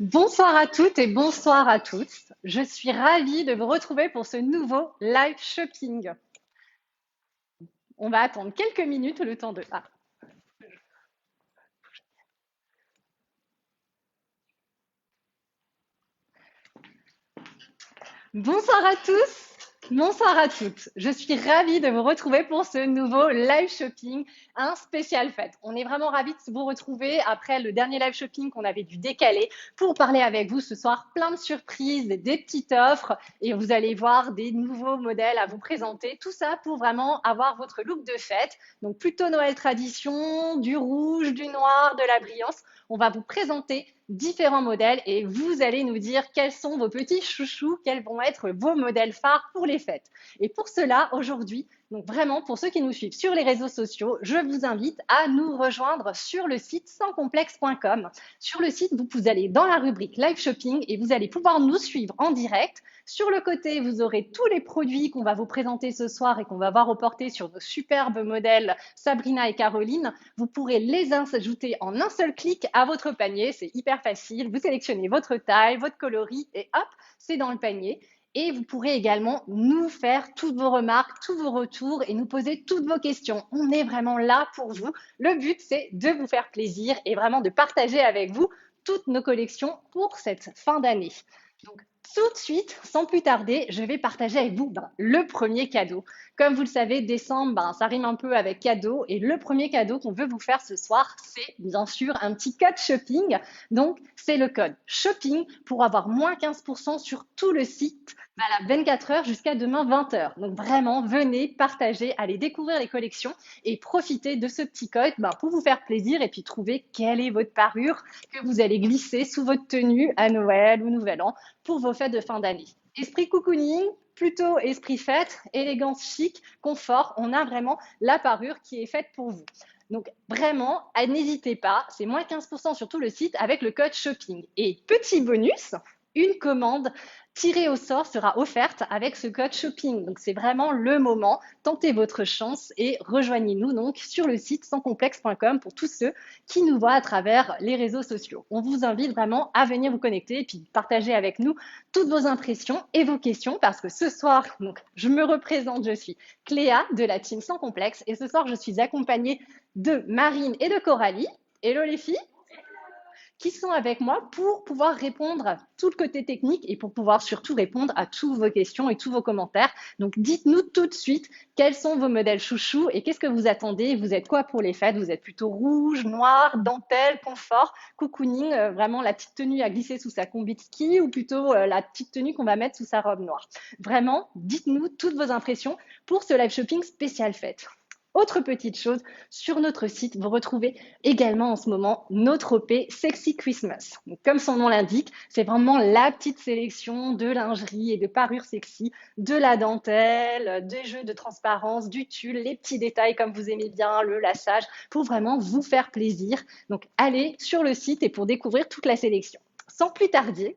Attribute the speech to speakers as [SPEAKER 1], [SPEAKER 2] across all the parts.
[SPEAKER 1] Bonsoir à toutes et bonsoir à tous. Je suis ravie de vous retrouver pour ce nouveau live shopping. On va attendre quelques minutes le temps de... Ah. Bonsoir à tous, bonsoir à toutes. Je suis ravie de vous retrouver pour ce nouveau live shopping, un spécial fête. On est vraiment ravis de vous retrouver après le dernier live shopping qu'on avait dû décaler pour parler avec vous ce soir. Plein de surprises, des petites offres et vous allez voir des nouveaux modèles à vous présenter. Tout ça pour vraiment avoir votre look de fête. Donc plutôt Noël tradition, du rouge, du noir, de la brillance. On va vous présenter différents modèles et vous allez nous dire quels sont vos petits chouchous, quels vont être vos modèles phares pour les fêtes. Et pour cela, aujourd'hui, donc vraiment pour ceux qui nous suivent sur les réseaux sociaux, je vous invite à nous rejoindre sur le site sanscomplexe.com. Sur le site, vous allez dans la rubrique live shopping et vous allez pouvoir nous suivre en direct. Sur le côté, vous aurez tous les produits qu'on va vous présenter ce soir et qu'on va voir reporter sur nos superbes modèles Sabrina et Caroline. Vous pourrez les ajouter en un seul clic à votre panier. C'est hyper facile. Vous sélectionnez votre taille, votre coloris et hop, c'est dans le panier. Et vous pourrez également nous faire toutes vos remarques, tous vos retours et nous poser toutes vos questions. On est vraiment là pour vous. Le but, c'est de vous faire plaisir et vraiment de partager avec vous toutes nos collections pour cette fin d'année. Donc, tout de suite, sans plus tarder, je vais partager avec vous le premier cadeau. Comme vous le savez, décembre, ça rime un peu avec cadeau. Et le premier cadeau qu'on veut vous faire ce soir, c'est bien sûr un petit code shopping. Donc, c'est le code shopping pour avoir moins 15% sur tout le site, valable 24 heures jusqu'à demain 20 heures. Donc, vraiment, venez partager, allez découvrir les collections et profitez de ce petit code pour vous faire plaisir et puis trouver quelle est votre parure que vous allez glisser sous votre tenue à Noël ou Nouvel An pour vos fêtes de fin d'année. Esprit cocooning, plutôt esprit fête, élégance chic, confort, on a vraiment la parure qui est faite pour vous. Donc vraiment, n'hésitez pas, c'est moins 15% sur tout le site avec le code shopping. Et petit bonus, une commande tirée au sort sera offerte avec ce code shopping. Donc c'est vraiment le moment. Tentez votre chance et rejoignez-nous donc sur le site sanscomplexe.com pour tous ceux qui nous voient à travers les réseaux sociaux. On vous invite vraiment à venir vous connecter et puis partager avec nous toutes vos impressions et vos questions parce que ce soir, donc, je me représente, je suis Cléa de la team Sans Complexe et ce soir, je suis accompagnée de Marine et de Coralie. Hello les filles, qui sont avec moi pour pouvoir répondre à tout le côté technique et pour pouvoir surtout répondre à toutes vos questions et tous vos commentaires. Donc, dites-nous tout de suite quels sont vos modèles chouchous et qu'est-ce que vous attendez. Vous êtes quoi pour les fêtes? Vous êtes plutôt rouge, noir, dentelle, confort, cocooning, vraiment la petite tenue à glisser sous sa combi de ski ou plutôt la petite tenue qu'on va mettre sous sa robe noire. Vraiment, dites-nous toutes vos impressions pour ce live shopping spécial fête. Autre petite chose, sur notre site, vous retrouvez également en ce moment notre OP Sexy Christmas. Donc, comme son nom l'indique, c'est vraiment la petite sélection de lingerie et de parures sexy, de la dentelle, des jeux de transparence, du tulle, les petits détails comme vous aimez bien, le lassage, pour vraiment vous faire plaisir. Donc allez sur le site et pour découvrir toute la sélection. Sans plus tarder,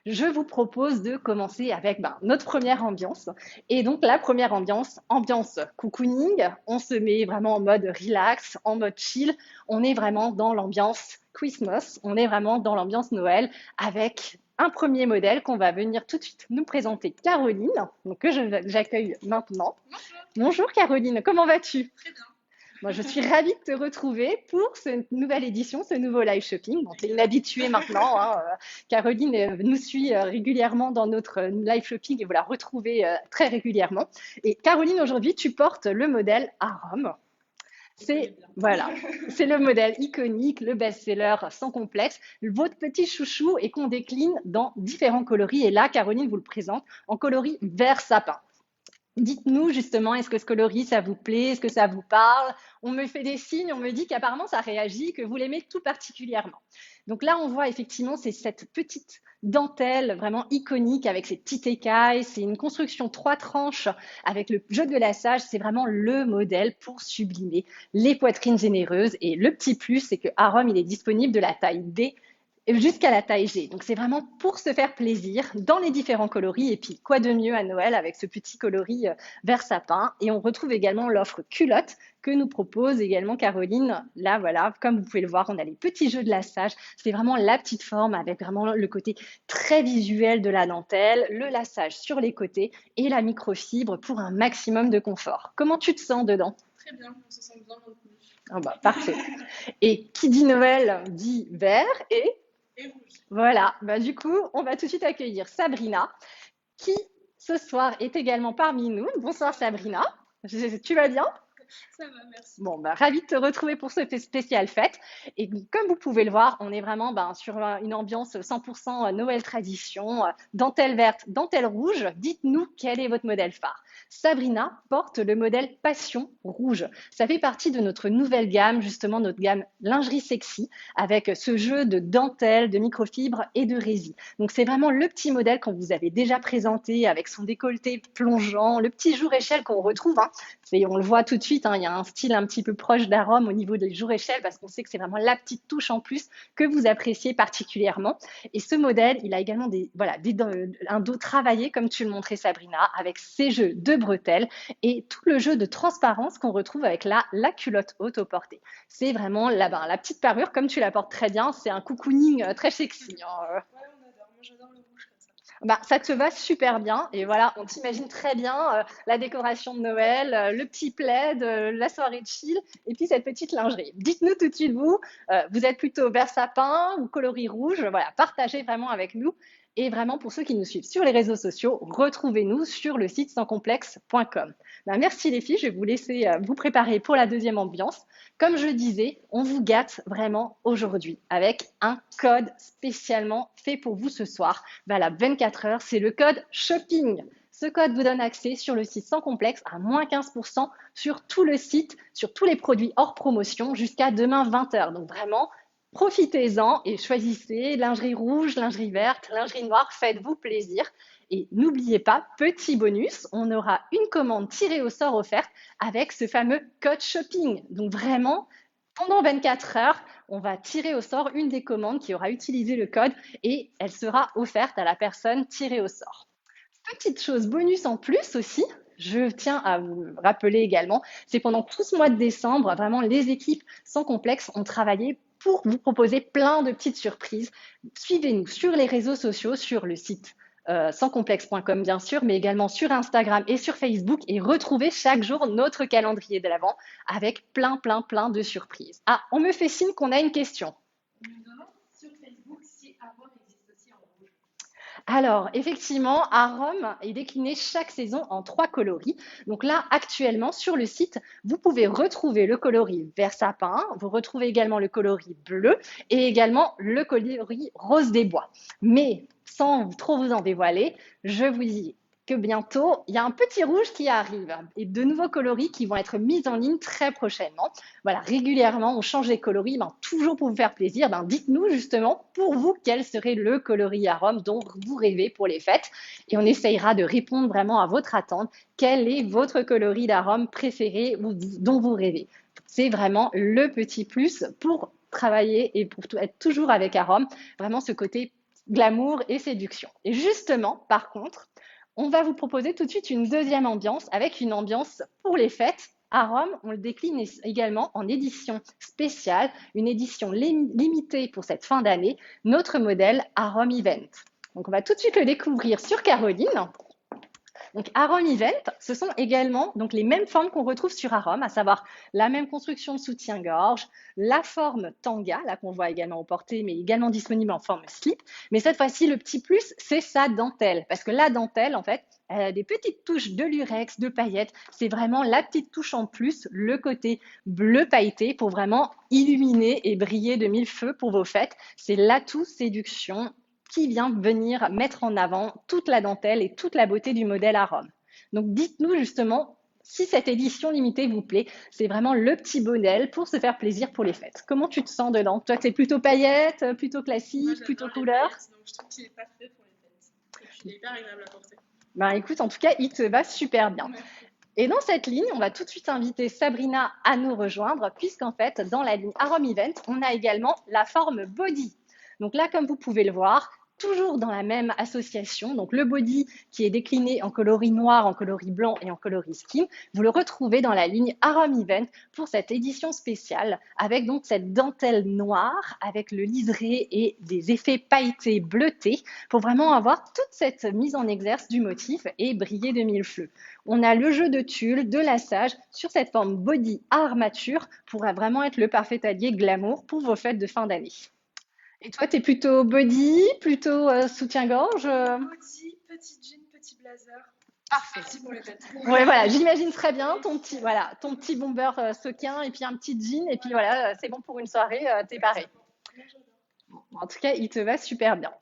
[SPEAKER 1] je vous propose de commencer avec notre première ambiance. Et donc, la première ambiance, ambiance cocooning. On se met vraiment en mode relax, en mode chill. On est vraiment dans l'ambiance Christmas. On est vraiment dans l'ambiance Noël avec un premier modèle qu'on va venir tout de suite nous présenter Caroline, donc que j'accueille maintenant. Bonjour Caroline, comment vas-tu?
[SPEAKER 2] Très bien.
[SPEAKER 1] Moi, je suis ravie de te retrouver pour cette nouvelle édition, ce nouveau live shopping. Bon, tu es une habituée maintenant, hein. Caroline nous suit régulièrement dans notre live shopping et vous la retrouvez très régulièrement. Et Caroline, aujourd'hui, tu portes le modèle Arom. C'est voilà, c'est le modèle iconique, le best-seller sans complexe, votre petit chouchou et qu'on décline dans différents coloris. Et là, Caroline vous le présente en coloris vert sapin. Dites-nous justement, est-ce que ce coloris, ça vous plaît? Est-ce que ça vous parle? On me fait des signes, on me dit qu'apparemment ça réagit, que vous l'aimez tout particulièrement. Donc là, on voit effectivement, c'est cette petite dentelle vraiment iconique avec ses petites écailles. C'est une construction 3 tranches avec le jeu de lassage. C'est vraiment le modèle pour sublimer les poitrines généreuses. Et le petit plus, c'est que Arom, il est disponible de la taille D et jusqu'à la taille G. Donc c'est vraiment pour se faire plaisir dans les différents coloris. Et puis quoi de mieux à Noël avec ce petit coloris vert sapin. Et on retrouve également l'offre culotte que nous propose également Caroline. Là, voilà, comme vous pouvez le voir, on a les petits jeux de lassage. C'est vraiment la petite forme avec vraiment le côté très visuel de la dentelle, le lassage sur les côtés et la microfibre pour un maximum de confort. Comment tu te sens dedans?
[SPEAKER 2] Très bien, on se sent bien retenu.
[SPEAKER 1] Ah bah, parfait. Et qui dit Noël dit vert
[SPEAKER 2] Et rouge.
[SPEAKER 1] voilà. Bah, du coup, on va tout de suite accueillir Sabrina qui ce soir est également parmi nous. Bonsoir Sabrina. Tu vas bien?
[SPEAKER 2] Ça va, merci.
[SPEAKER 1] Bon, bah, ravie de te retrouver pour ce spécial fête. Et comme vous pouvez le voir, on est vraiment sur une ambiance 100% Noël tradition, dentelle verte, dentelle rouge. Dites-nous quel est votre modèle phare. Sabrina porte le modèle Passion Rouge. Ça fait partie de notre nouvelle gamme, justement notre gamme lingerie sexy, avec ce jeu de dentelle, de microfibre et de résine. Donc c'est vraiment le petit modèle qu'on vous avait déjà présenté avec son décolleté plongeant, le petit jour-échelle qu'on retrouve, hein. On le voit tout de suite, hein, il y a un style un petit peu proche d'Arôme au niveau des jours-échelle parce qu'on sait que c'est vraiment la petite touche en plus que vous appréciez particulièrement. Et ce modèle, il a également un dos travaillé, comme tu le montrais Sabrina, avec ses jeux de bretelles et tout le jeu de transparence qu'on retrouve avec la culotte haute au porté. C'est vraiment la petite parure, comme tu la portes très bien, c'est un cocooning très sexy, hein.
[SPEAKER 2] Ouais, on adore. Moi, j'adore le rouge comme ça.
[SPEAKER 1] Bah, ça te va super bien. Et voilà, on t'imagine très bien la décoration de Noël, le petit plaid, la soirée de chill, et puis cette petite lingerie. Dites-nous tout de suite, vous êtes plutôt vert sapin ou coloris rouge. Voilà, partagez vraiment avec nous. Et vraiment, pour ceux qui nous suivent sur les réseaux sociaux, retrouvez-nous sur le site sanscomplexe.com. Bah, merci les filles, je vais vous laisser vous préparer pour la deuxième ambiance. Comme je disais, on vous gâte vraiment aujourd'hui avec un code spécialement fait pour vous ce soir. Voilà, 24 heures, c'est le code shopping. Ce code vous donne accès sur le site sans complexe à moins 15% sur tout le site, sur tous les produits hors promotion jusqu'à demain 20 h. Donc vraiment, profitez-en et choisissez lingerie rouge, lingerie verte, lingerie noire, faites-vous plaisir. Et n'oubliez pas, petit bonus, on aura une commande tirée au sort offerte avec ce fameux code shopping. Donc vraiment, pendant 24 heures, on va tirer au sort une des commandes qui aura utilisé le code et elle sera offerte à la personne tirée au sort. Petite chose bonus en plus aussi, je tiens à vous rappeler également, c'est pendant tout ce mois de décembre, vraiment les équipes sans complexe ont travaillé pour vous proposer plein de petites surprises. Suivez-nous sur les réseaux sociaux, sur le site sanscomplexe.com bien sûr, mais également sur Instagram et sur Facebook et retrouvez chaque jour notre calendrier de l'Avent avec plein de surprises. Ah, on me fait signe qu'on a une question.
[SPEAKER 2] Nous nous demandons sur Facebook si Avon existe aussi en rouge.
[SPEAKER 1] Alors, effectivement, Arom est décliné chaque saison en 3 coloris. Donc là, actuellement, sur le site, vous pouvez retrouver le coloris vert sapin, vous retrouvez également le coloris bleu et également le coloris rose des bois. Mais sans trop vous en dévoiler, je vous dis que bientôt, il y a un petit rouge qui arrive et de nouveaux coloris qui vont être mis en ligne très prochainement. Voilà, régulièrement, on change les coloris, toujours pour vous faire plaisir. Dites-nous justement, pour vous, quel serait le coloris arôme dont vous rêvez pour les fêtes. Et on essayera de répondre vraiment à votre attente. Quel est votre coloris d'arôme préféré ou dont vous rêvez? C'est vraiment le petit plus pour travailler et pour être toujours avec arôme. Vraiment ce côté glamour et séduction. Et justement, par contre, on va vous proposer tout de suite une deuxième ambiance avec une ambiance pour les fêtes. À Rome, on le décline également en édition spéciale, une édition limitée pour cette fin d'année, notre modèle Arom Event. Donc, on va tout de suite le découvrir sur Caroline. Donc, Arom Event, ce sont également donc, les mêmes formes qu'on retrouve sur Arom, à savoir la même construction de soutien-gorge, la forme tanga, là qu'on voit également au porté, mais également disponible en forme slip. Mais cette fois-ci, le petit plus, c'est sa dentelle. Parce que la dentelle, en fait, elle a des petites touches de lurex, de paillettes. C'est vraiment la petite touche en plus, le côté bleu pailleté pour vraiment illuminer et briller de mille feux pour vos fêtes. C'est l'atout séduction qui vient venir mettre en avant toute la dentelle et toute la beauté du modèle Arom. Donc dites-nous justement si cette édition limitée vous plaît. C'est vraiment le petit modèle pour se faire plaisir pour les fêtes. Comment tu te sens dedans? Toi, c'est plutôt paillettes, plutôt classique, plutôt couleur?
[SPEAKER 2] Donc je trouve qu'il est parfait pour les fêtes. Et puis il est hyper agréable à porter.
[SPEAKER 1] Écoute, en tout cas, il te va super bien.
[SPEAKER 2] Merci.
[SPEAKER 1] Et dans cette ligne, on va tout de suite inviter Sabrina à nous rejoindre, puisqu'en fait, dans la ligne Arom Event, on a également la forme body. Donc là, comme vous pouvez le voir, toujours dans la même association, donc le body qui est décliné en coloris noir, en coloris blanc et en coloris skin, vous le retrouvez dans la ligne Arom Event pour cette édition spéciale avec donc cette dentelle noire avec le liseré et des effets pailletés bleutés pour vraiment avoir toute cette mise en exerce du motif et briller de mille feux. On a le jeu de tulle, de lassage sur cette forme body à armature pour vraiment être le parfait allié glamour pour vos fêtes de fin d'année. Et toi, tu es plutôt body, plutôt soutien-gorge
[SPEAKER 2] Body, petit jean, petit blazer.
[SPEAKER 1] Parfait.
[SPEAKER 2] Merci pour le tête.
[SPEAKER 1] Ouais, voilà, j'imagine très bien ton petit bomber sequin et puis un petit jean et puis voilà, c'est bon pour une soirée, t'es pareil. En tout cas, il te va super bien.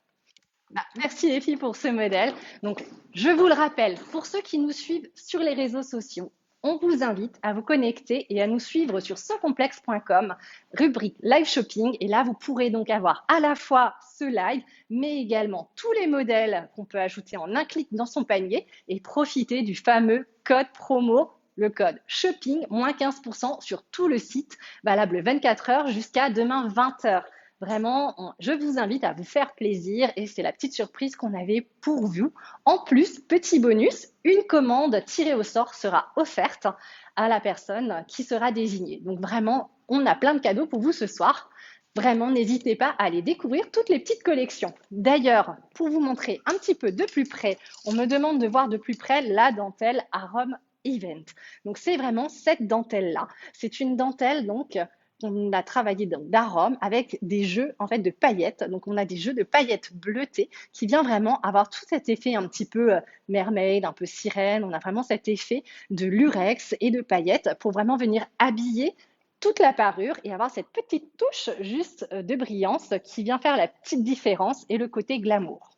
[SPEAKER 1] Merci les filles pour ce modèle. Donc, je vous le rappelle, pour ceux qui nous suivent sur les réseaux sociaux, on vous invite à vous connecter et à nous suivre sur sanscomplexe.com, rubrique live shopping. Et là, vous pourrez donc avoir à la fois ce live, mais également tous les modèles qu'on peut ajouter en un clic dans son panier et profiter du fameux code promo, le code shopping, moins 15% sur tout le site, valable 24 heures jusqu'à demain 20 heures. Vraiment, je vous invite à vous faire plaisir et c'est la petite surprise qu'on avait pour vous. En plus, petit bonus, une commande tirée au sort sera offerte à la personne qui sera désignée. Donc vraiment, on a plein de cadeaux pour vous ce soir. Vraiment, n'hésitez pas à aller découvrir toutes les petites collections. D'ailleurs, pour vous montrer un petit peu de plus près, on me demande de voir de plus près la dentelle Arom Event. Donc c'est vraiment cette dentelle-là. C'est une dentelle donc on a travaillé d'arômes avec des jeux en fait de paillettes. Donc on a des jeux de paillettes bleutées qui vient vraiment avoir tout cet effet un petit peu mermaid, un peu sirène. On a vraiment cet effet de lurex et de paillettes pour vraiment venir habiller toute la parure et avoir cette petite touche juste de brillance qui vient faire la petite différence et le côté glamour.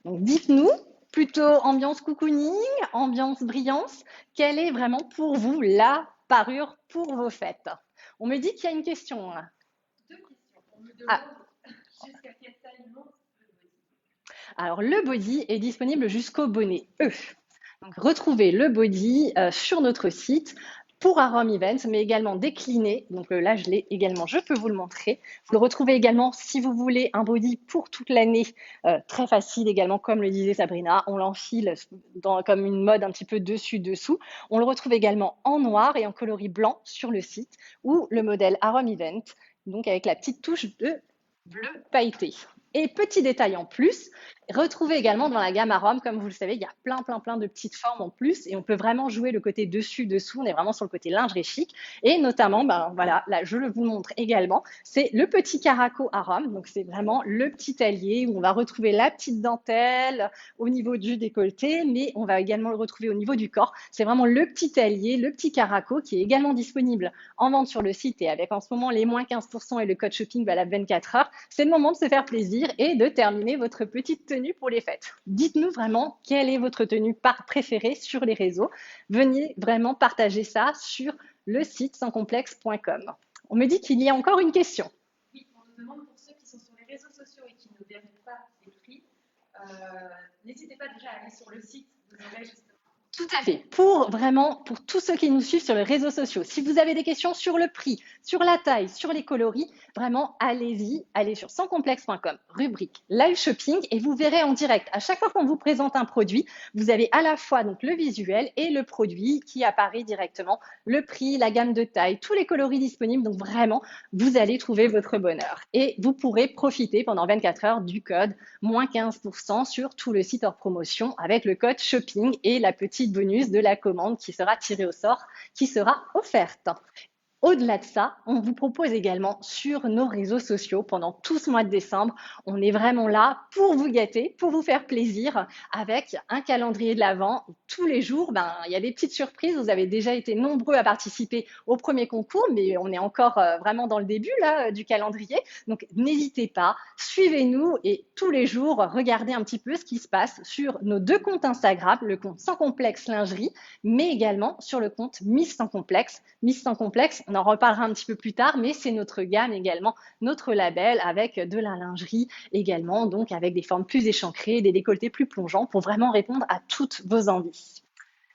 [SPEAKER 1] Donc dites-nous, plutôt ambiance cocooning, ambiance brillance, quelle est vraiment pour vous la parure pour vos fêtes? On me dit qu'il y a une question.
[SPEAKER 2] Deux questions. On me demande jusqu'à quelle taille monte le body.
[SPEAKER 1] Alors le body est disponible jusqu'au bonnet E. Donc retrouvez le body sur notre site pour Arom Event, mais également décliné. Donc là, je l'ai également, je peux vous le montrer. Vous le retrouvez également si vous voulez un body pour toute l'année, très facile également, comme le disait Sabrina. On l'enfile comme une mode un petit peu dessus-dessous. On le retrouve également en noir et en coloris blanc sur le site ou le modèle Arom Event, donc avec la petite touche de bleu pailleté. Et petit détail en plus, retrouvez également dans la gamme Arom, comme vous le savez, il y a plein de petites formes en plus et on peut vraiment jouer le côté dessus-dessous. On est vraiment sur le côté lingerie chic. Et notamment, ben voilà, là je vous montre également, c'est le petit caraco Arom. Donc c'est vraiment le petit allié où on va retrouver la petite dentelle au niveau du décolleté, mais on va également le retrouver au niveau du corps. C'est vraiment le petit allié, le petit caraco qui est également disponible en vente sur le site et avec en ce moment les moins 15% et le code shopping valable 24 heures. C'est le moment de se faire plaisir et de terminer votre petite tenue pour les fêtes. Dites-nous vraiment quelle est votre tenue préférée sur les réseaux. Venez vraiment partager ça sur le site sanscomplexe.com. On me dit qu'il y a encore une question.
[SPEAKER 2] Oui, on nous demande pour ceux qui sont sur les réseaux sociaux et qui ne verront pas les prix, n'hésitez pas déjà à aller sur le site, vous aurez justement.
[SPEAKER 1] Tout à fait. Pour tous ceux qui nous suivent sur les réseaux sociaux, si vous avez des questions sur le prix, sur la taille, sur les coloris, vraiment, allez-y, allez sur sanscomplexe.com, rubrique live shopping et vous verrez en direct. À chaque fois qu'on vous présente un produit, vous avez à la fois donc le visuel et le produit qui apparaît directement, le prix, la gamme de taille, tous les coloris disponibles. Donc vraiment, vous allez trouver votre bonheur et vous pourrez profiter pendant 24 heures du code moins 15% sur tout le site hors promotion avec le code shopping et la petite bonus de la commande qui sera tirée au sort, qui sera offerte. Au-delà de ça, on vous propose également sur nos réseaux sociaux pendant tout ce mois de décembre, on est vraiment là pour vous gâter, pour vous faire plaisir avec un calendrier de l'Avent. Tous les jours, il y a des petites surprises. Vous avez déjà été nombreux à participer au premier concours, mais on est encore vraiment dans le début là, du calendrier. Donc n'hésitez pas, suivez-nous et tous les jours, regardez un petit peu ce qui se passe sur nos deux comptes Instagram, le compte Sans Complexe Lingerie, mais également sur le compte Miss Sans Complexe. Miss Sans Complexe, on en reparlera un petit peu plus tard, mais c'est notre gamme également, notre label avec de la lingerie également, donc avec des formes plus échancrées, des décolletés plus plongeants pour vraiment répondre à toutes vos envies.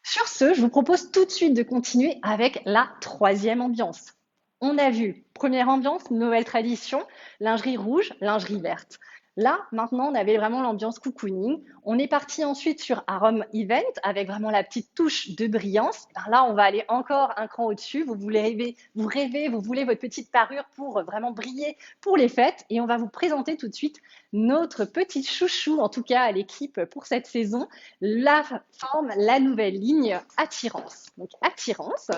[SPEAKER 1] Sur ce, je vous propose tout de suite de continuer avec la troisième ambiance. On a vu, première ambiance, Noël tradition, lingerie rouge, lingerie verte. Là, maintenant, on avait vraiment l'ambiance cocooning. On est parti ensuite sur Arôme Event avec vraiment la petite touche de brillance. Ben là, on va aller encore un cran au-dessus. Vous voulez votre petite parure pour vraiment briller pour les fêtes. Et on va vous présenter tout de suite notre petite chouchou, en tout cas à l'équipe pour cette saison, la nouvelle ligne Attirance. Donc, Attirance,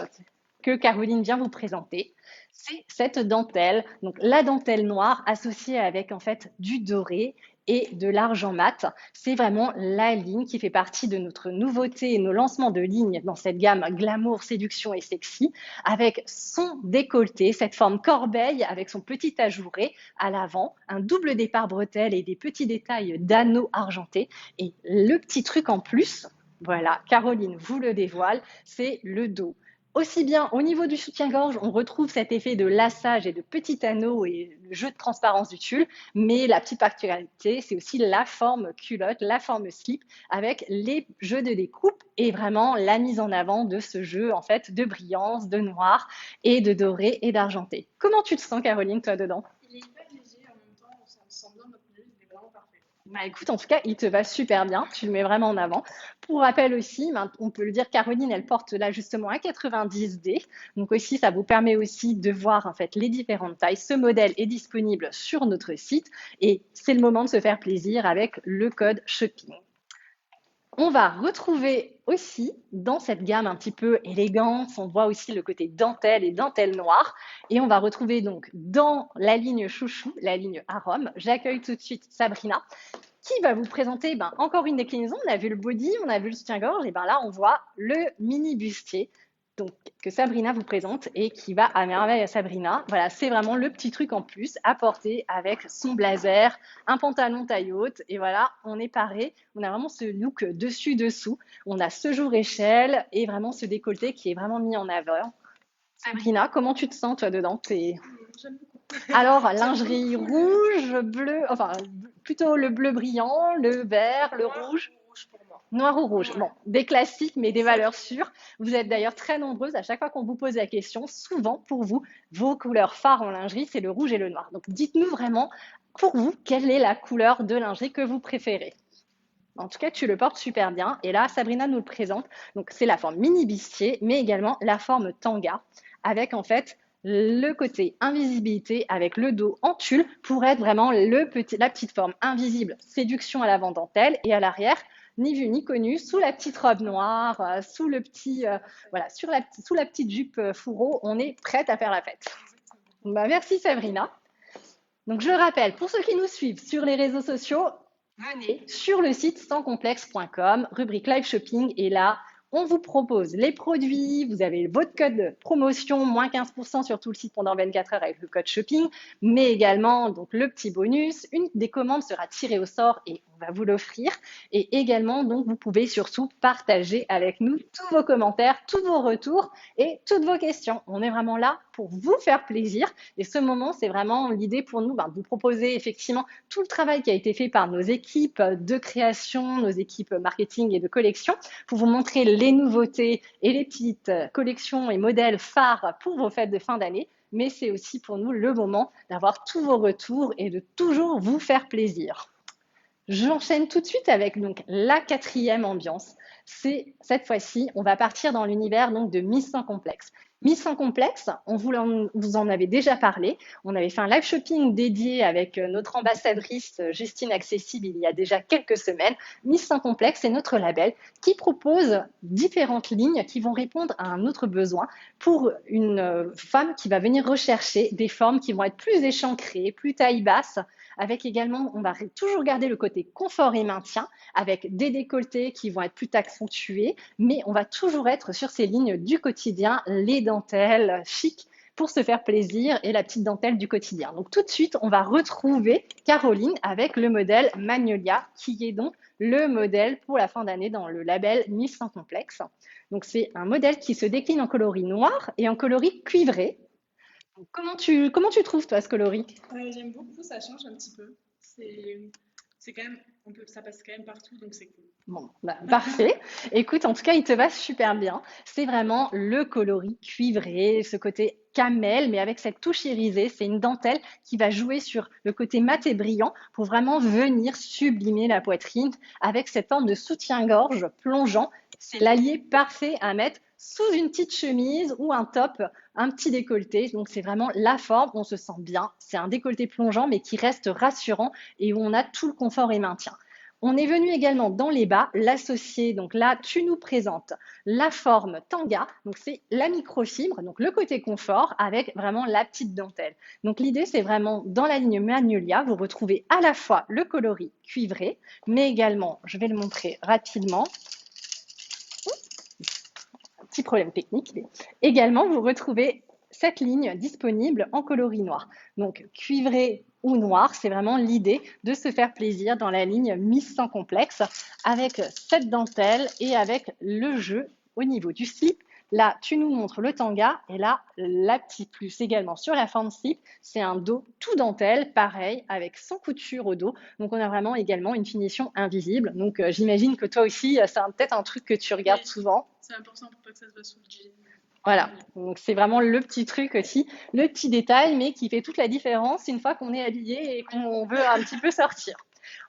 [SPEAKER 1] que Caroline vient vous présenter, c'est cette dentelle, donc la dentelle noire associée avec en fait du doré et de l'argent mat. C'est vraiment la ligne qui fait partie de notre nouveauté et nos lancements de ligne dans cette gamme glamour, séduction et sexy, avec son décolleté, cette forme corbeille avec son petit ajouré à l'avant, un double départ bretelle et des petits détails d'anneaux argentés. Et le petit truc en plus, voilà, Caroline vous le dévoile, c'est le dos. Aussi bien au niveau du soutien-gorge, on retrouve cet effet de lassage et de petit anneau et le jeu de transparence du tulle, mais la petite particularité, c'est aussi la forme culotte, la forme slip, avec les jeux de découpe et vraiment la mise en avant de ce jeu en fait de brillance, de noir et de doré et d'argenté. Comment tu te sens, Caroline, toi dedans?
[SPEAKER 2] Il est hyper léger en même temps, ça me sent bien notre milieu, il est vraiment parfait.
[SPEAKER 1] Bah écoute, en tout cas, il te va super bien, tu le mets vraiment en avant. Pour rappel aussi, ben, on peut le dire, Caroline, elle porte là justement un 90D. Donc aussi, ça vous permet aussi de voir en fait les différentes tailles. Ce modèle est disponible sur notre site et c'est le moment de se faire plaisir avec le code shopping. On va retrouver aussi dans cette gamme un petit peu élégance, on voit aussi le côté dentelle et dentelle noire. Et on va retrouver donc dans la ligne chouchou, la ligne arôme, j'accueille tout de suite Sabrina qui va vous présenter encore une déclinaison. On a vu le body, on a vu le soutien-gorge, et là on voit le mini bustier donc, que Sabrina vous présente et qui va à merveille à Sabrina. Voilà, c'est vraiment le petit truc en plus à porter avec son blazer, un pantalon taille haute et voilà, on est paré. On a vraiment ce look dessus-dessous. On a ce jour échelle et vraiment ce décolleté qui est vraiment mis en avant. Sabrina, comment tu te sens toi dedans?
[SPEAKER 2] J'aime beaucoup.
[SPEAKER 1] Alors, lingerie rouge, bleu, enfin plutôt le bleu brillant, le vert, le rouge.
[SPEAKER 2] Rouge pour moi.
[SPEAKER 1] Noir ou rouge.
[SPEAKER 2] Ouais.
[SPEAKER 1] Bon, des classiques, mais des valeurs sûres. Vous êtes d'ailleurs très nombreuses à chaque fois qu'on vous pose la question. Souvent, pour vous, vos couleurs phares en lingerie, c'est le rouge et le noir. Donc, dites-nous vraiment, pour vous, quelle est la couleur de lingerie que vous préférez? En tout cas, tu le portes super bien. Et là, Sabrina nous le présente. Donc, c'est la forme mini bustier, mais également la forme tanga, avec en fait le côté invisibilité avec le dos en tulle pour être vraiment la petite forme invisible, séduction à l'avant dentelle et à l'arrière, ni vu ni connu, sous la petite robe noire, sous le petit, voilà, sous la petite jupe fourreau, on est prête à faire la fête. Merci Sabrina. Donc je rappelle, pour ceux qui nous suivent sur les réseaux sociaux, venez sur le site sanscomplexe.com, rubrique live shopping, et là, on vous propose les produits, vous avez votre code promotion, moins 15% sur tout le site pendant 24 heures avec le code shopping, mais également donc le petit bonus, une des commandes sera tirée au sort et on va vous l'offrir. Et également, donc, vous pouvez surtout partager avec nous tous vos commentaires, tous vos retours et toutes vos questions. On est vraiment là pour vous faire plaisir. Et ce moment, c'est vraiment l'idée pour nous de vous proposer effectivement tout le travail qui a été fait par nos équipes de création, nos équipes marketing et de collection, pour vous montrer les nouveautés et les petites collections et modèles phares pour vos fêtes de fin d'année. Mais c'est aussi pour nous le moment d'avoir tous vos retours et de toujours vous faire plaisir. J'enchaîne tout de suite avec donc la quatrième ambiance. C'est cette fois-ci, on va partir dans l'univers donc de Miss Sans Complexe. Miss Sans Complexe, vous en avez déjà parlé. On avait fait un live shopping dédié avec notre ambassadrice Justine Accessible il y a déjà quelques semaines. Miss Sans Complexe, c'est notre label qui propose différentes lignes qui vont répondre à un autre besoin pour une femme qui va venir rechercher des formes qui vont être plus échancrées, plus taille basse, avec également, on va toujours garder le côté confort et maintien, avec des décolletés qui vont être plus accentués, mais on va toujours être sur ces lignes du quotidien, les dentelles chic pour se faire plaisir et la petite dentelle du quotidien. Donc tout de suite, on va retrouver Caroline avec le modèle Magnolia, qui est donc le modèle pour la fin d'année dans le label Miss Sans Complexe. Donc c'est un modèle qui se décline en coloris noir et en coloris cuivré. Comment tu trouves, toi, ce coloris?
[SPEAKER 2] J'aime beaucoup, ça change un petit peu. C'est quand même, ça passe quand même partout, donc c'est cool.
[SPEAKER 1] Bon, parfait. Écoute, en tout cas, il te va super bien. C'est vraiment le coloris cuivré, ce côté camel, mais avec cette touche irisée. C'est une dentelle qui va jouer sur le côté mat et brillant pour vraiment venir sublimer la poitrine avec cette forme de soutien-gorge plongeant. C'est l'allié parfait à mettre sous une petite chemise ou un top, un petit décolleté. Donc c'est vraiment la forme, on se sent bien. C'est un décolleté plongeant mais qui reste rassurant et où on a tout le confort et maintien. On est venu également dans les bas l'associer. Donc là, tu nous présentes la forme tanga. Donc c'est la microfibre, donc le côté confort avec vraiment la petite dentelle. Donc l'idée, c'est vraiment dans la ligne Magnolia, vous retrouvez à la fois le coloris cuivré, mais également, je vais le montrer rapidement, petit problème technique. Mais également, vous retrouvez cette ligne disponible en coloris noir. Donc, cuivré ou noir, c'est vraiment l'idée de se faire plaisir dans la ligne Miss sans complexe avec cette dentelle et avec le jeu au niveau du slip. Là, tu nous montres le tanga et là, la petite plus également sur la forme slip, c'est un dos tout dentelle, pareil, avec 100 coutures au dos. Donc, on a vraiment également une finition invisible. Donc, j'imagine que toi aussi, c'est peut-être un truc que tu regardes souvent.
[SPEAKER 2] C'est important pour pas que ça se voit sous le jean.
[SPEAKER 1] Voilà, donc c'est vraiment le petit truc aussi, le petit détail, mais qui fait toute la différence une fois qu'on est habillé et qu'on veut un petit peu sortir.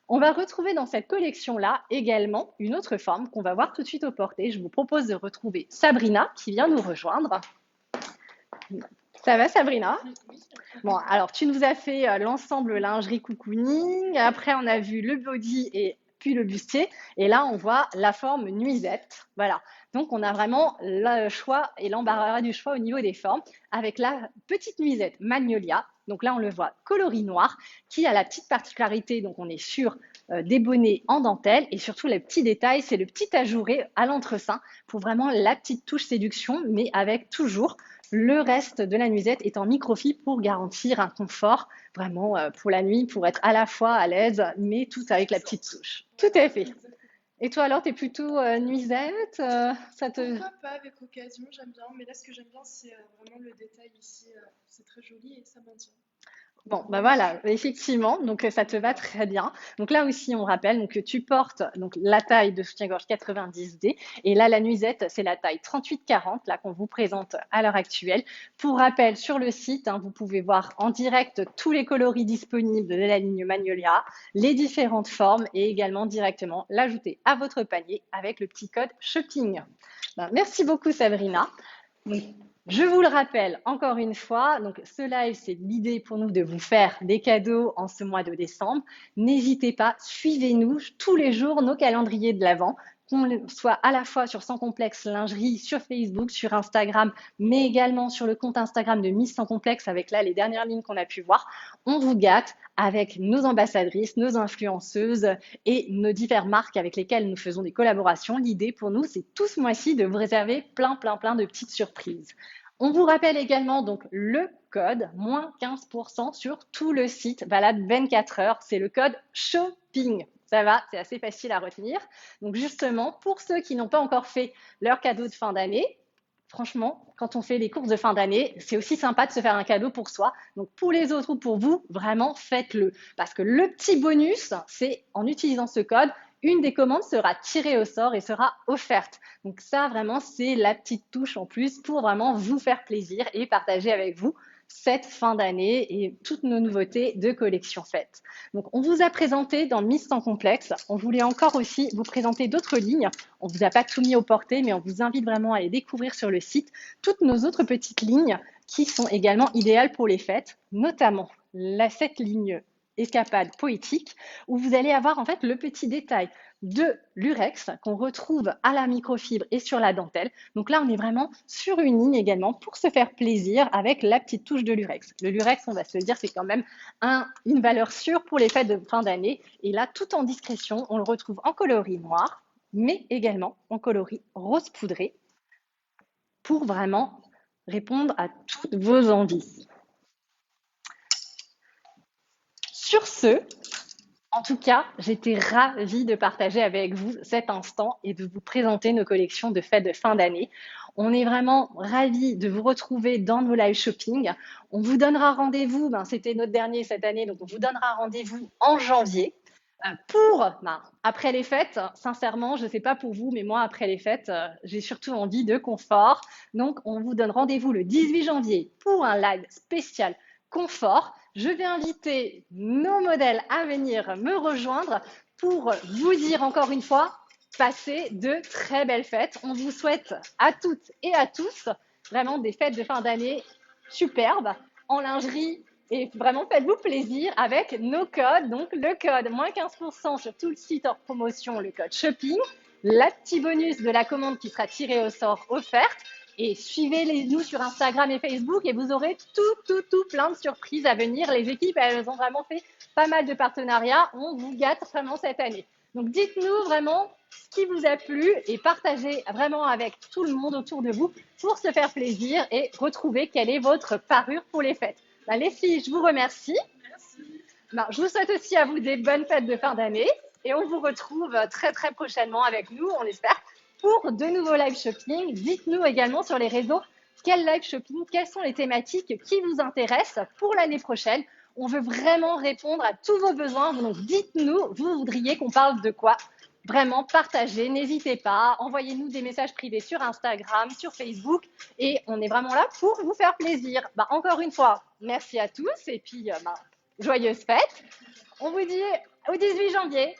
[SPEAKER 1] On va retrouver dans cette collection-là également une autre forme qu'on va voir tout de suite au porté. Je vous propose de retrouver Sabrina qui vient nous rejoindre. Ça va Sabrina? Bon, alors tu nous as fait l'ensemble lingerie cocooning, après on a vu le body et puis le bustier, et là on voit la forme nuisette. Voilà, donc on a vraiment le choix et l'embarras du choix au niveau des formes, avec la petite nuisette Magnolia. Donc là on le voit coloris noir, qui a la petite particularité, donc on est sur des bonnets en dentelle, et surtout le petit détail, c'est le petit ajouré à l'entresein, pour vraiment la petite touche séduction, mais avec toujours le reste de la nuisette est en microfibre pour garantir un confort vraiment pour la nuit, pour être à la fois à l'aise, mais tout avec la petite touche. Tout à fait. Et toi alors, t'es plutôt nuisette ça te...
[SPEAKER 3] Pourquoi pas avec occasion, j'aime bien. Mais là, ce que j'aime bien, c'est vraiment le détail ici. C'est très joli et ça maintient.
[SPEAKER 1] Bon, bah voilà, effectivement, donc ça te va très bien. Donc là aussi, on rappelle donc, que tu portes donc, la taille de soutien-gorge 90D et là, la nuisette, c'est la taille 38-40, là qu'on vous présente à l'heure actuelle. Pour rappel, sur le site, vous pouvez voir en direct tous les coloris disponibles de la ligne Magnolia, les différentes formes et également directement l'ajouter à votre panier avec le petit code shopping. Ben, merci beaucoup, Sabrina. Je vous le rappelle encore une fois, donc ce live, c'est l'idée pour nous de vous faire des cadeaux en ce mois de décembre. N'hésitez pas, suivez-nous tous les jours nos calendriers de l'Avent, qu'on soit à la fois sur Sans Complexe Lingerie, sur Facebook, sur Instagram, mais également sur le compte Instagram de Miss Sans Complexe avec là les dernières lignes qu'on a pu voir. On vous gâte avec nos ambassadrices, nos influenceuses et nos diverses marques avec lesquelles nous faisons des collaborations. L'idée pour nous, c'est tout ce mois-ci de vous réserver plein de petites surprises. On vous rappelle également donc le code moins 15% sur tout le site, valable 24 heures. C'est le code shopping. Ça va, c'est assez facile à retenir. Donc justement, pour ceux qui n'ont pas encore fait leur cadeau de fin d'année, franchement, quand on fait les courses de fin d'année, c'est aussi sympa de se faire un cadeau pour soi. Donc pour les autres ou pour vous, vraiment faites-le. Parce que le petit bonus, c'est en utilisant ce code, une des commandes sera tirée au sort et sera offerte. Donc ça, vraiment, c'est la petite touche en plus pour vraiment vous faire plaisir et partager avec vous cette fin d'année et toutes nos nouveautés de collection faites. Donc, on vous a présenté dans Miss Sans Complexe. On voulait encore aussi vous présenter d'autres lignes. On ne vous a pas tout mis au porté, mais on vous invite vraiment à aller découvrir sur le site toutes nos autres petites lignes qui sont également idéales pour les fêtes, notamment cette ligne escapade poétique où vous allez avoir en fait le petit détail de l'urex qu'on retrouve à la microfibre et sur la dentelle. Donc là, on est vraiment sur une ligne également pour se faire plaisir avec la petite touche de l'urex. Le lurex, on va se le dire, c'est quand même une valeur sûre pour les fêtes de fin d'année. Et là, tout en discrétion, on le retrouve en coloris noir, mais également en coloris rose poudré pour vraiment répondre à toutes vos envies. Sur ce, en tout cas, j'étais ravie de partager avec vous cet instant et de vous présenter nos collections de fêtes de fin d'année. On est vraiment ravis de vous retrouver dans nos live shopping. On vous donnera rendez-vous, c'était notre dernier cette année, donc on vous donnera rendez-vous en janvier Après les fêtes, sincèrement, je ne sais pas pour vous, mais moi, après les fêtes, j'ai surtout envie de confort. Donc, on vous donne rendez-vous le 18 janvier pour un live spécial confort. Je vais inviter nos modèles à venir me rejoindre pour vous dire encore une fois, passez de très belles fêtes. On vous souhaite à toutes et à tous vraiment des fêtes de fin d'année superbes en lingerie, et vraiment, faites-vous plaisir avec nos codes. Donc, le code moins 15% sur tout le site hors promotion, le code shopping, la petit bonus de la commande qui sera tirée au sort offerte. Et suivez-nous sur Instagram et Facebook et vous aurez tout plein de surprises à venir. Les équipes, elles ont vraiment fait pas mal de partenariats. On vous gâte vraiment cette année. Donc, dites-nous vraiment ce qui vous a plu et partagez vraiment avec tout le monde autour de vous pour se faire plaisir et retrouver quelle est votre parure pour les fêtes. Les filles, je vous remercie.
[SPEAKER 3] Merci.
[SPEAKER 1] Je vous souhaite aussi à vous des bonnes fêtes de fin d'année et on vous retrouve très prochainement avec nous, on espère, pour de nouveaux live shopping. Dites-nous également sur les réseaux quel live shopping, quelles sont les thématiques qui vous intéressent pour l'année prochaine. On veut vraiment répondre à tous vos besoins, donc dites-nous, vous voudriez qu'on parle de quoi? Vraiment, partagez, n'hésitez pas, envoyez-nous des messages privés sur Instagram, sur Facebook, et on est vraiment là pour vous faire plaisir. Encore une fois, merci à tous, et puis joyeuses fêtes. On vous dit au 18 janvier.